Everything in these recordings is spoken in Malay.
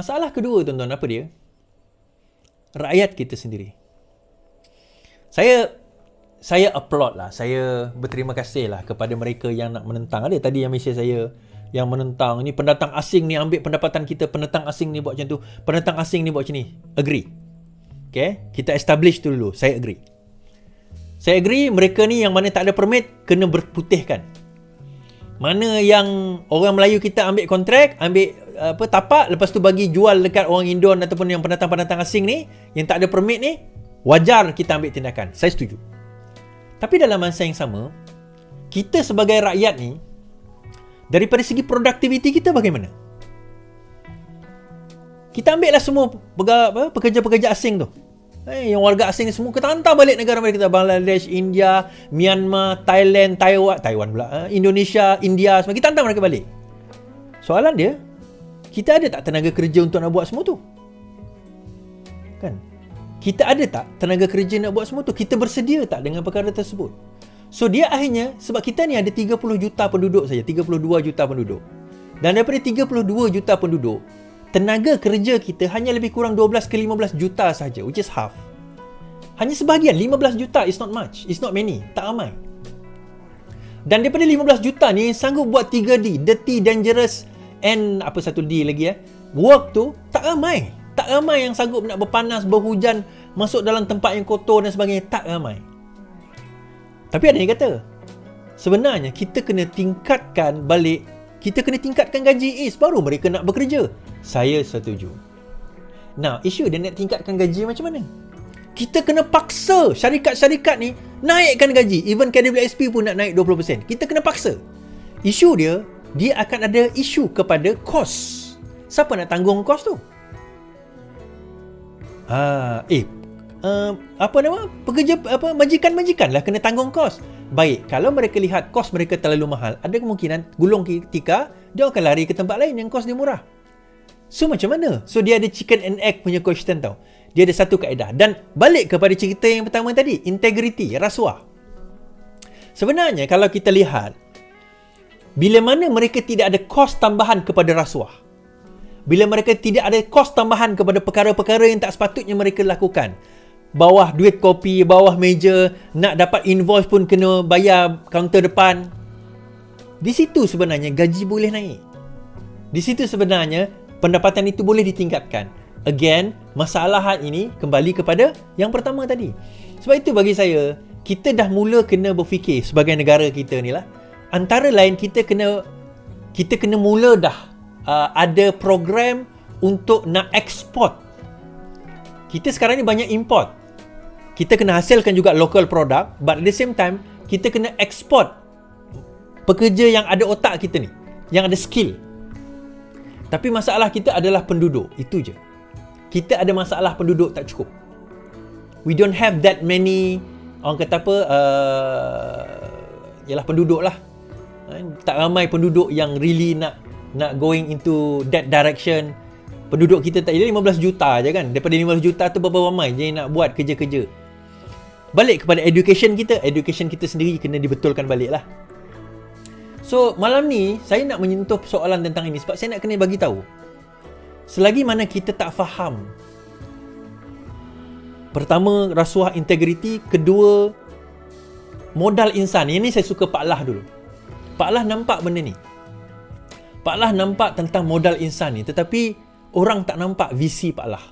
Masalah kedua tuan-tuan, apa dia? Rakyat kita sendiri. Saya applaud lah, saya berterima kasih lah kepada mereka yang nak menentang. Ada tadi yang mesej saya yang menentang, ni pendatang asing ni ambil pendapatan kita, pendatang asing ni buat macam tu, pendatang asing ni buat macam ni. Agree. Okay, kita establish tu dulu. Saya agree. Saya agree mereka ni yang mana tak ada permit kena berputihkan. Mana yang orang Melayu kita ambil kontrak, ambil tapak, lepas tu bagi jual dekat orang Indon ataupun yang pendatang-pendatang asing ni yang tak ada permit ni, wajar kita ambil tindakan. Saya setuju. Tapi dalam masa yang sama, kita sebagai rakyat ni, daripada segi produktiviti kita bagaimana? Kita ambil lah semua pekerja-pekerja asing tu. Yang warga asing ni semua kita hantar balik negara mereka. Bangladesh, India, Myanmar, Thailand, Taiwan pula, Indonesia, India, semua kita hantar mereka balik. Soalan dia, kita ada tak tenaga kerja untuk nak buat semua tu? Kan? Kita ada tak tenaga kerja nak buat semua tu? Kita bersedia tak dengan perkara tersebut? So dia akhirnya, sebab kita ni ada 30 juta penduduk saja, 32 juta penduduk. Dan daripada 32 juta penduduk, tenaga kerja kita hanya lebih kurang 12 ke 15 juta saja, which is half. Hanya sebahagian, 15 juta is not much, is not many, tak ramai. Dan daripada 15 juta ni sanggup buat 3D, dirty, dangerous and apa satu D lagi work tu, tak ramai. Tak ramai yang sanggup nak berpanas, berhujan, masuk dalam tempat yang kotor dan sebagainya, tak ramai. Tapi ada yang kata, sebenarnya kita kena tingkatkan balik, kita kena tingkatkan gaji Is, baru mereka nak bekerja. Saya setuju. Nah, isu dia nak tingkatkan gaji macam mana? Kita kena paksa syarikat-syarikat ni naikkan gaji. Even KWSP pun nak naik 20%. Kita kena paksa. Isu dia akan ada isu kepada kos. Siapa nak tanggung kos tu? Majikan-majikan lah kena tanggung kos. Baik, kalau mereka lihat kos mereka terlalu mahal, ada kemungkinan gulung tikar, dia akan lari ke tempat lain yang kos dia murah. So macam mana? So dia ada chicken and egg punya question tau. Dia ada satu kaedah. Dan balik kepada cerita yang pertama tadi, integriti, rasuah. Sebenarnya kalau kita lihat, bila mana mereka tidak ada kos tambahan kepada rasuah, bila mereka tidak ada kos tambahan kepada perkara-perkara yang tak sepatutnya mereka lakukan, bawah duit kopi, bawah meja, nak dapat invoice pun kena bayar kaunter depan, di situ sebenarnya gaji boleh naik. Di situ sebenarnya pendapatan itu boleh ditingkatkan. Again, masalahan ini kembali kepada yang pertama tadi. Sebab itu bagi saya, kita dah mula kena berfikir sebagai negara kita ni lah. Antara lain kita kena mula dah ada program untuk nak ekspor. Kita sekarang ni banyak import. Kita kena hasilkan juga local product, but at the same time kita kena ekspor pekerja yang ada otak kita ni, yang ada skill. Tapi masalah kita adalah penduduk, itu je. Kita ada masalah penduduk tak cukup. We don't have that many, orang kata apa, yalah penduduk lah. Tak ramai penduduk yang really nak going into that direction. Penduduk kita tak, jadi 15 juta je kan. Daripada 15 juta tu berapa ramai je nak buat kerja-kerja. Balik kepada education kita sendiri kena dibetulkan balik lah. So malam ni saya nak menyentuh soalan tentang ini sebab saya nak kena bagi tahu, selagi mana kita tak faham, pertama rasuah integriti, kedua modal insan. Yang ni saya suka Pak Lah dulu. Pak Lah nampak benda ni. Pak Lah nampak tentang modal insan ni, tetapi orang tak nampak visi Pak Lah.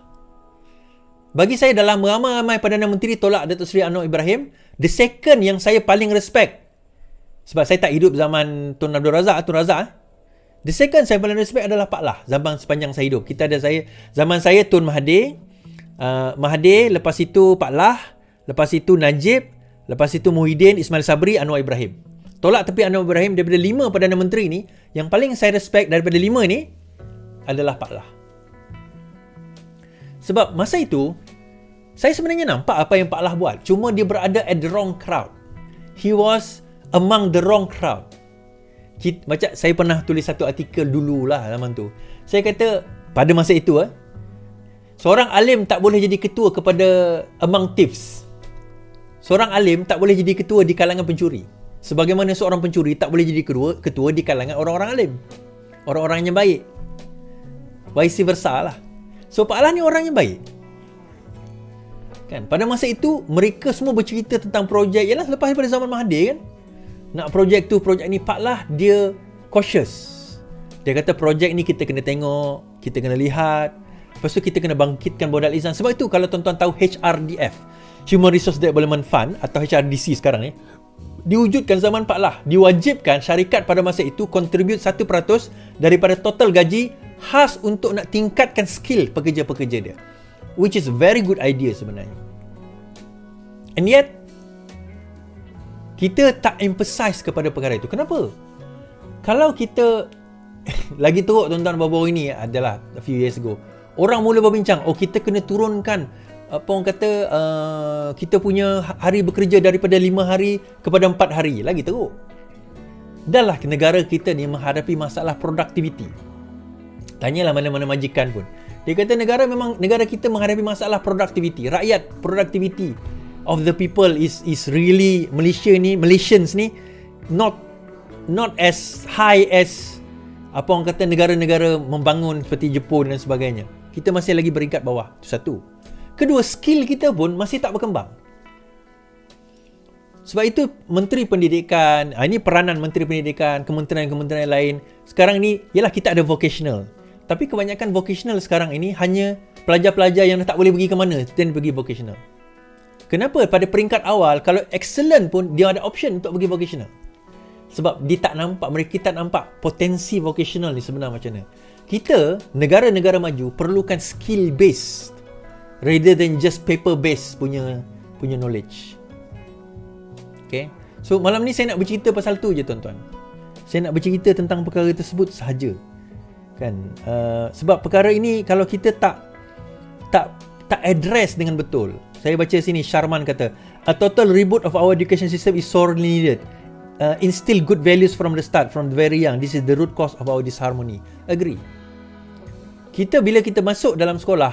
Bagi saya, dalam ramai-ramai Perdana Menteri tolak Datuk Seri Anwar Ibrahim, the second yang saya paling respect, sebab saya tak hidup zaman Tun Abdul Razak, the second saya paling respect adalah Pak Lah zaman sepanjang saya hidup. Zaman saya Tun Mahathir, lepas itu Pak Lah, lepas itu Najib, lepas itu Muhyiddin, Ismail Sabri, Anwar Ibrahim. Tolak tepi Anwar Ibrahim. Daripada 5 Perdana Menteri ni, yang paling saya respect daripada 5 ni adalah Pak Lah. Sebab masa itu saya sebenarnya nampak apa yang Pak Lah buat, cuma dia berada at the wrong crowd. He was among the wrong crowd. Macam saya pernah tulis satu artikel dululah zaman tu. Saya kata pada masa itu seorang alim tak boleh jadi ketua kepada among thieves. Seorang alim tak boleh jadi ketua di kalangan pencuri. Sebagaimana seorang pencuri tak boleh jadi ketua di kalangan orang-orang alim, orang-orang yang baik. Vice versa lah. So Pak Alah ni orang yang baik. Kan? Pada masa itu, mereka semua bercerita tentang projek. Yalah, selepas daripada zaman Mahathir kan. Nak projek tu, projek ni. Pak Lah, dia cautious. Dia kata projek ni kita kena tengok, kita kena lihat. Lepas tu kita kena bangkitkan modal izan. Sebab itu kalau tuan-tuan tahu HRDF, Human Resource Development Fund atau HRDC sekarang ni, diwujudkan zaman Pak Lah. Diwajibkan syarikat pada masa itu contribute 1% daripada total gaji khas untuk nak tingkatkan skill pekerja-pekerja dia. Which is a very good idea sebenarnya. And yet, kita tak emphasize kepada perkara itu. Kenapa? Kalau kita lagi teruk tuan-tuan baru-baru ini adalah a few years ago. Orang mula berbincang, kita kena turunkan apa orang kata kita punya hari bekerja daripada 5 hari kepada 4 hari. Lagi teruk. Dahlah negara kita ni menghadapi masalah productivity. Tanyalah mana-mana majikan pun. Dia kata negara kita menghadapi masalah productivity. Rakyat productivity of the people is really Malaysians ni not as high as apa orang kata negara-negara membangun seperti Jepun dan sebagainya. Kita masih lagi beringkat bawah. Itu satu. Kedua, skill kita pun masih tak berkembang. Sebab itu Menteri Pendidikan, ini peranan Menteri Pendidikan, kementerian-kementerian lain. Sekarang ni ialah kita ada vocational. Tapi kebanyakan vocational sekarang ini hanya pelajar-pelajar yang tak boleh pergi ke mana dan pergi vocational. Kenapa? Pada peringkat awal, kalau excellent pun dia ada option untuk pergi vocational. Sebab kita tak nampak potensi vocational ni sebenarnya macam mana. Kita, negara-negara maju, perlukan skill based rather than just paper based punya knowledge. Okay? So malam ni saya nak bercerita pasal tu je tuan-tuan. Saya nak bercerita tentang perkara tersebut sahaja. Kan? Sebab perkara ini kalau kita tak address dengan betul. Saya baca sini Sharman kata, a total reboot of our education system is sorely needed. Instill good values from the start, from the very young. This is the root cause of our disharmony. Agree. Bila kita masuk dalam sekolah,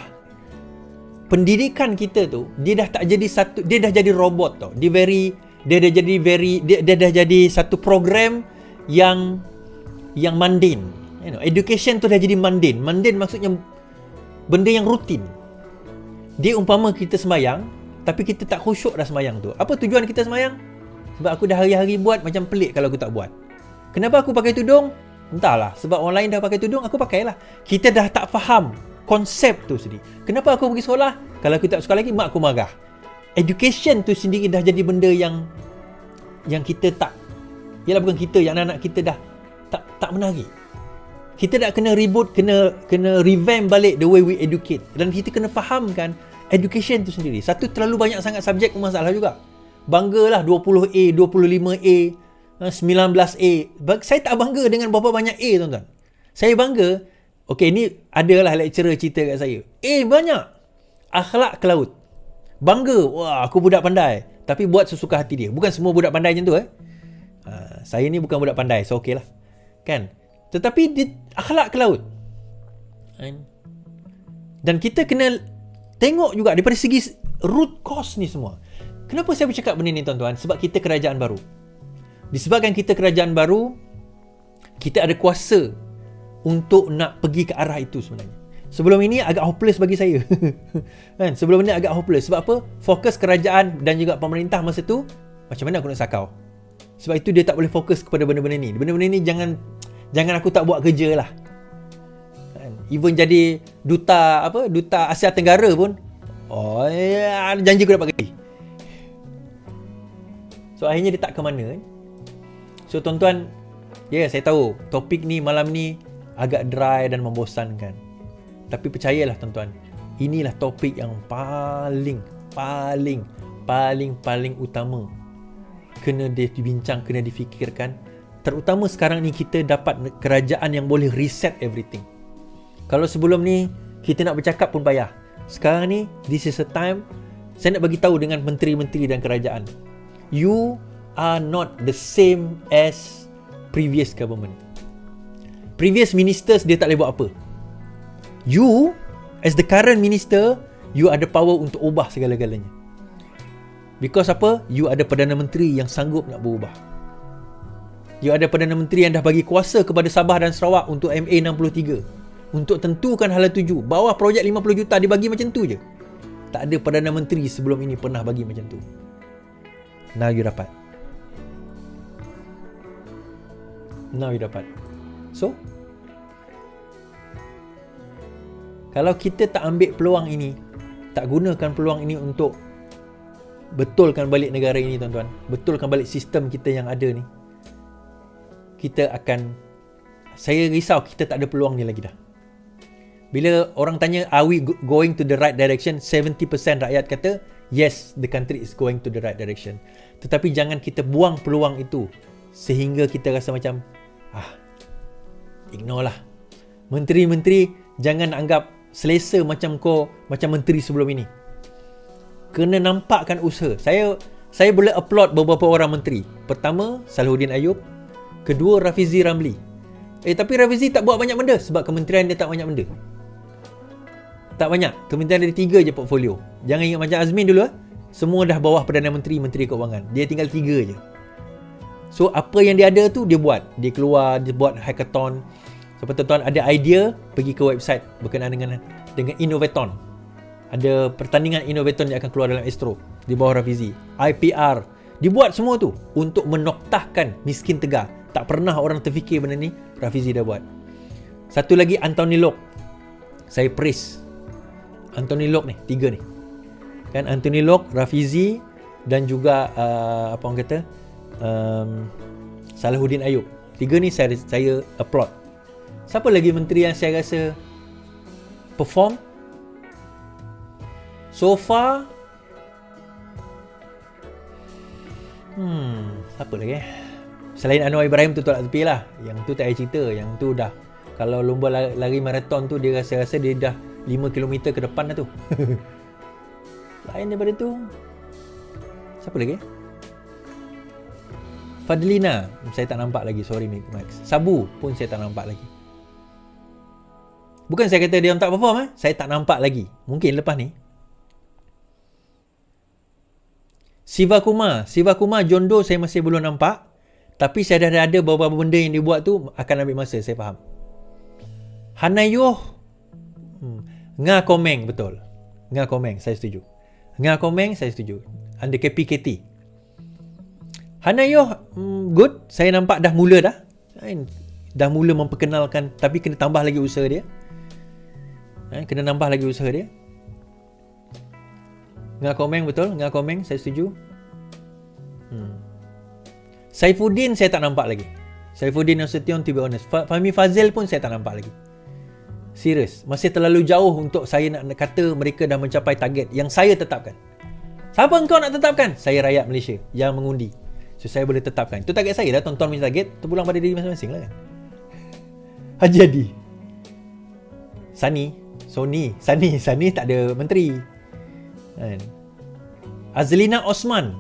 pendidikan kita tu dia dah jadi robot tau. Dia dah jadi satu program yang mundane. You know, education tu dah jadi mundane. Mundane maksudnya benda yang rutin. Dia umpama kita sembahyang, tapi kita tak khusyuk dah sembahyang tu. Apa tujuan kita sembahyang? Sebab aku dah hari-hari buat, macam pelik kalau aku tak buat. Kenapa aku pakai tudung? Entahlah. Sebab orang lain dah pakai tudung, aku pakailah. Kita dah tak faham konsep tu sendiri. Kenapa aku pergi sekolah? Kalau aku tak sekolah lagi, mak aku marah. Education tu sendiri dah jadi benda yang kita tak, ialah bukan kita, yang anak-anak kita dah tak menarik. Kita dah kena reboot, kena revamp balik the way we educate. Dan kita kena fahamkan education tu sendiri. Satu, terlalu banyak sangat subjek pun masalah juga. Banggalah 20A, 25A, 19A. Saya tak bangga dengan berapa banyak A, tuan-tuan. Saya bangga, ni adalah lecturer cerita kat saya. Banyak. Akhlak ke laut. Bangga, wah aku budak pandai. Tapi buat sesuka hati dia. Bukan semua budak pandai macam tu. Saya ni bukan budak pandai, so okey lah. Kan? Tetapi dia akhlak ke laut. Dan kita kena tengok juga daripada segi root cause ni semua. Kenapa saya bercakap benda ni tuan-tuan? Sebab kita kerajaan baru. Disebabkan kita kerajaan baru, kita ada kuasa untuk nak pergi ke arah itu sebenarnya. Sebelum ini agak hopeless bagi saya. Kan? Sebelum ini agak hopeless. Sebab apa? Fokus kerajaan dan juga pemerintah masa tu, macam mana aku nak sakau? Sebab itu dia tak boleh fokus kepada benda-benda ni. Benda-benda ni jangan aku tak buat kerja lah. Even jadi duta Asia Tenggara pun, janji aku dapat gaji. So akhirnya dia tak ke mana. So tuan-tuan, saya tahu topik ni malam ni agak dry dan membosankan. Tapi percayalah tuan-tuan, inilah topik yang paling utama. Kena dibincang, kena difikirkan. Terutama sekarang ni kita dapat kerajaan yang boleh reset everything. Kalau sebelum ni kita nak bercakap pun payah. Sekarang ni, this is a time saya nak bagi tahu dengan menteri-menteri dan kerajaan. You are not the same as previous government. Previous ministers dia tak boleh buat apa. You as the current minister, you ada power untuk ubah segala-galanya. Because apa? You ada Perdana Menteri yang sanggup nak berubah. You ada Perdana Menteri yang dah bagi kuasa kepada Sabah dan Sarawak untuk MA63. untuk tentukan hala tuju. Bawah projek 50 juta dia bagi macam tu je. Tak ada Perdana Menteri sebelum ini pernah bagi macam tu. Now you dapat. So, kalau kita tak ambil peluang ini, tak gunakan peluang ini untuk betulkan balik negara ini, tuan-tuan, betulkan balik sistem kita yang ada ni, kita akan, saya risau kita tak ada peluang ni lagi dah. Bila orang tanya, are we going to the right direction? 70% rakyat kata, yes, the country is going to the right direction. Tetapi jangan kita buang peluang itu sehingga kita rasa macam, ignore lah. Menteri-menteri jangan anggap selesa macam menteri sebelum ini. Kena nampakkan usaha. Saya boleh applaud beberapa orang menteri. Pertama, Salahuddin Ayub. Kedua, Rafizi Ramli. Tapi Rafizi tak buat banyak benda sebab kementerian dia tak banyak benda. Tak banyak. Kementerian dia 3 je portfolio. Jangan ingat macam Azmin dulu. Semua dah bawah Perdana Menteri, Menteri Keuangan. Dia tinggal 3 je. So, apa yang dia ada tu, dia buat. Dia keluar, dia buat hackathon. So, tuan-tuan ada idea, pergi ke website berkenaan dengan Innovathon. Ada pertandingan Innovathon yang akan keluar dalam Astro di bawah Rafizi. IPR. Dibuat semua tu untuk menoktahkan miskin tegar. Tak pernah orang terfikir benda ni, Rafizi dah buat. Satu lagi, Anthony Lok. Saya praise Anthony Lok ni, 3 ni. Kan, Anthony Lok, Rafizi dan juga apa orang kata, Salahuddin Ayub. 3 ni saya applaud. Siapa lagi menteri yang saya rasa perform? So far, siapa lagi? Selain Anwar Ibrahim tu tolak tepi lah. Yang tu tak ada cerita. Yang tu dah, kalau lomba lari maraton tu, dia rasa-rasa dia dah 5 km ke depan dah tu. Lain daripada tu, siapa lagi? Fadlina, saya tak nampak lagi. Sorry Max. Sabu pun saya tak nampak lagi. Bukan saya kata dia tak perform, saya tak nampak lagi. Mungkin lepas ni. Siva Kumar, John Doe saya masih belum nampak. Tapi saya dah ada beberapa benda yang dia buat tu akan ambil masa, saya faham. Hanayuh, Nga Komeng, betul. Nga Komeng, saya setuju. Under KPKT. Hanayuh, good. Saya nampak dah mula dah. Dah mula memperkenalkan, tapi kena tambah lagi usaha dia. Kena nambah lagi usaha dia. Nga Komeng, betul. Nga Komeng, saya setuju. Saifuddin saya tak nampak lagi. Saifuddin Nasution, to be honest. Fahmi Fazil pun saya tak nampak lagi. Serius, masih terlalu jauh untuk saya nak kata mereka dah mencapai target yang saya tetapkan. Siapa engkau nak tetapkan? Saya rakyat Malaysia yang mengundi. So saya boleh tetapkan. Itu target saya dah, tonton punya target, terpulang pada diri masing-masing lah kan. Haji Hadi, Sani tak ada menteri kan. Azlina Osman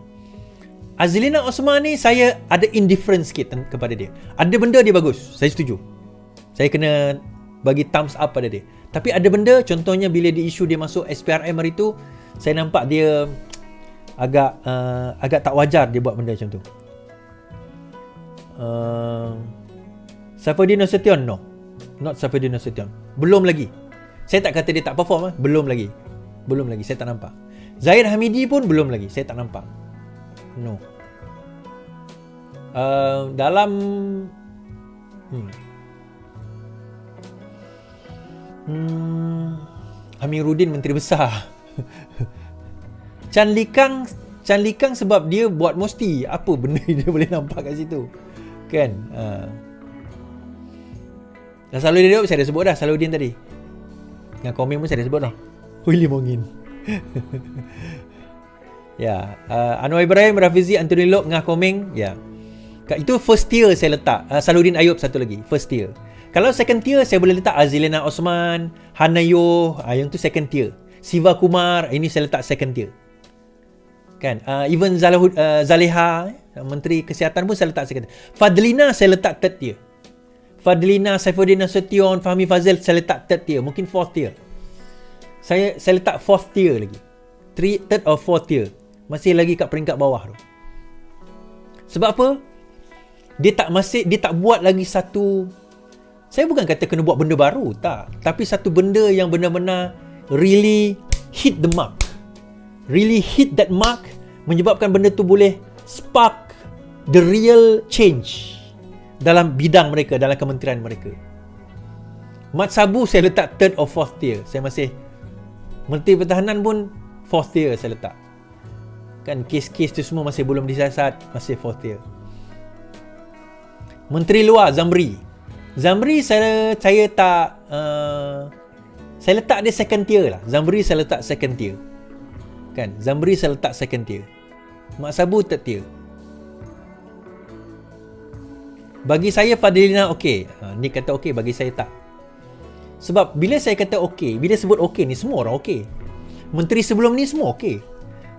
ni saya ada indifferent sikit kepada dia. Ada benda dia bagus, saya setuju. Saya kena bagi thumbs up pada dia. Tapi ada benda, contohnya bila di isu dia masuk SPRM hari tu, saya nampak dia agak tak wajar dia buat benda macam tu. Saifuddin Nasution, no. Not Saifuddin Nasution. Belum lagi. Saya tak kata dia tak perform, belum lagi, saya tak nampak. Zahid Hamidi pun belum lagi, saya tak nampak. No. Dalam Amiruddin Menteri Besar. Chan Likang sebab dia buat Mosti. Apa benda dia boleh nampak kat situ kan. Dan Salahuddin saya dah sebut dah. Salahuddin tadi. Dengan komen pun saya dah sebut dah. William Ongin. Ya, Anwar Ibrahim, Rafizi, Anthony Lok, Ngah Komeng. Ya, itu first tier saya letak. Salahuddin Ayub satu lagi, first tier. Kalau second tier saya boleh letak Azlina Osman, Hanayuh, yang tu second tier. Siva Kumar, ini saya letak second tier. Kan, even Zaleha, Menteri Kesihatan pun saya letak second tier. Fadlina saya letak third tier. Fadlina, Saifuddin Nasution, Fahmi Fazil saya letak third tier, mungkin fourth tier. Saya letak fourth tier lagi. Third or fourth tier. Masih lagi kat peringkat bawah tu. Sebab apa? Dia tak buat lagi satu Saya bukan kata kena buat benda baru, tak. Tapi satu benda yang benar-benar really hit the mark. Really hit that mark, menyebabkan benda tu boleh spark the real change dalam bidang mereka, dalam kementerian mereka. Mat Sabu saya letak 3rd or 4th tier. Saya masih, Menteri Pertahanan pun 4th tier saya letak. Kan kes-kes tu semua masih belum disiasat, masih 4th tier. Menteri Luar Zamri saya tak saya letak dia 2nd tier lah. Zamri saya letak 2nd tier. Kan, Zamri saya letak 2nd tier. Mak Sabu 3rd tier. Bagi saya Fadlina okey. Nick kata okey, bagi saya tak. Sebab bila saya kata okey, bila sebut okey ni semua orang okey. Menteri sebelum ni semua okey.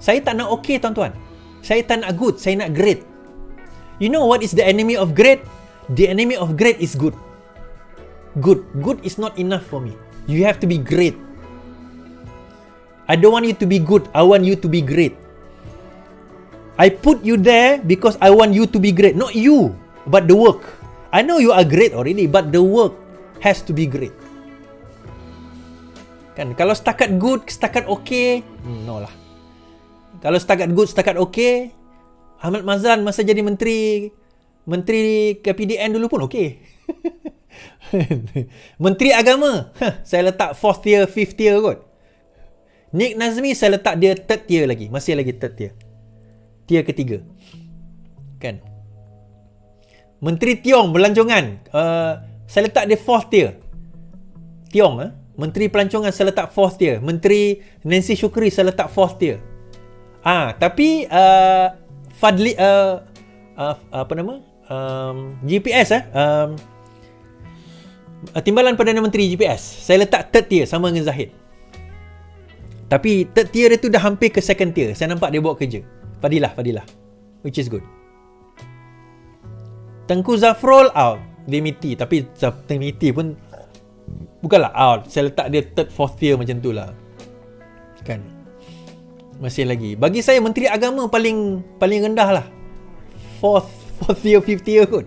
Saya tak nak okey tuan-tuan. Saya tak nak good, saya nak great. You know what is the enemy of great? The enemy of great is good. Good is not enough for me. You have to be great. I don't want you to be good, I want you to be great. I put you there because I want you to be great, not you, but the work. I know you are great already, but the work has to be great. Kan, kalau setakat good, setakat okay, no lah. Kalau setakat good, setakat okay, Ahmad Mazlan masa jadi menteri KPDN dulu pun okay. Menteri Agama, saya letak 4th tier, 5th tier kot. Nick Nazmi saya letak dia 3rd tier lagi, masih lagi 3rd tier. Tier ketiga. Kan. Menteri Tiong Pelancongan, saya letak dia 4th tier. Tiong, Menteri Pelancongan saya letak 4th tier. Menteri Nancy Shukri saya letak 4th tier. Tapi Fadli apa nama? GPS Timbalan Perdana Menteri GPS saya letak 3rd tier sama dengan Zahid. Tapi 3rd tier dia tu dah hampir ke 2nd tier. Saya nampak dia buat kerja. Fadilah, which is good. Tengku Zafrul out, Demiti. Tapi Demiti pun bukanlah out. Saya letak dia 3rd, 4th tier macam tu lah. Kan. Masih lagi. Bagi saya Menteri Agama paling rendah lah. 4th tier, 5th tier kot.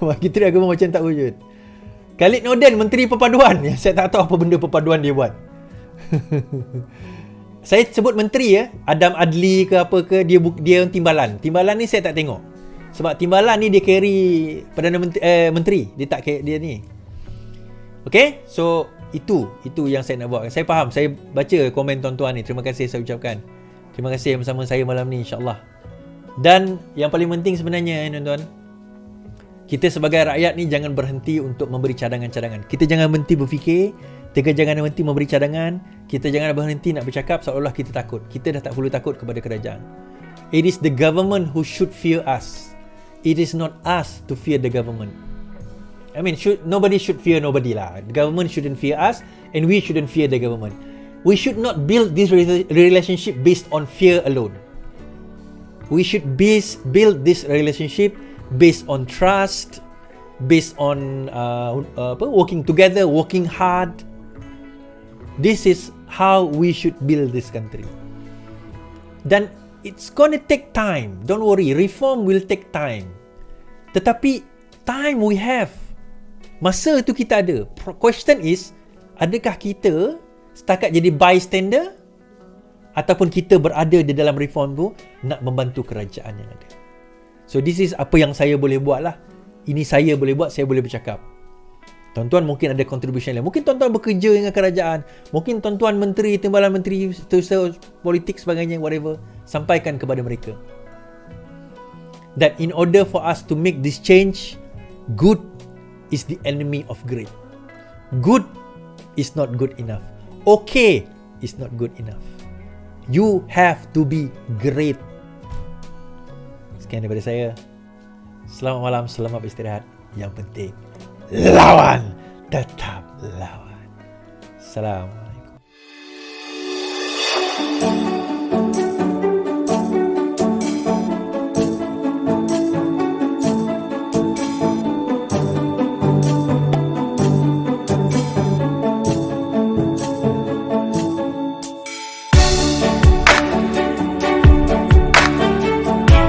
Menteri Agama macam tak wujud. Khalid Nordin Menteri Perpaduan. Saya tak tahu apa benda perpaduan dia buat. Saya sebut menteri Adam Adli ke apa ke, dia timbalan. Timbalan ni saya tak tengok. Sebab timbalan ni dia carry Perdana Menteri. Dia tak carry dia ni. Okay, so itu yang saya nak buat. Saya faham, saya baca komen tuan-tuan ni. Terima kasih saya ucapkan. Terima kasih bersama saya malam ni, insyaAllah. Dan yang paling penting sebenarnya tuan-tuan, kita sebagai rakyat ni jangan berhenti untuk memberi cadangan-cadangan. Kita jangan berhenti berfikir, kita jangan berhenti memberi cadangan, kita jangan berhenti nak bercakap seolah-olah kita takut. Kita dah tak perlu takut kepada kerajaan. It is the government who should fear us. It is not us to fear the government. I mean, nobody should fear nobody lah. The government shouldn't fear us, and we shouldn't fear the government. We should not build this relationship based on fear alone. We should build this relationship based on trust, based on working together, working hard. This is how we should build this country. Dan it's gonna take time. Don't worry, reform will take time. Tetapi time we have. Masa tu kita ada. Question is, adakah kita setakat jadi bystander ataupun kita berada di dalam reform tu nak membantu kerajaan yang ada. So this is apa yang saya boleh buat lah. Ini saya boleh buat, saya boleh bercakap. Tuan-tuan mungkin ada contribution lain. Mungkin tuan-tuan bekerja dengan kerajaan. Mungkin tuan-tuan menteri, timbalan menteri, politik sebagainya, whatever. Sampaikan kepada mereka. That in order for us to make this change, good is the enemy of great. Good is not good enough. Okay is not good enough. You have to be great. Sekian daripada saya. Selamat malam, selamat beristirahat. Yang penting, lawan. Tetap lawan. Salam.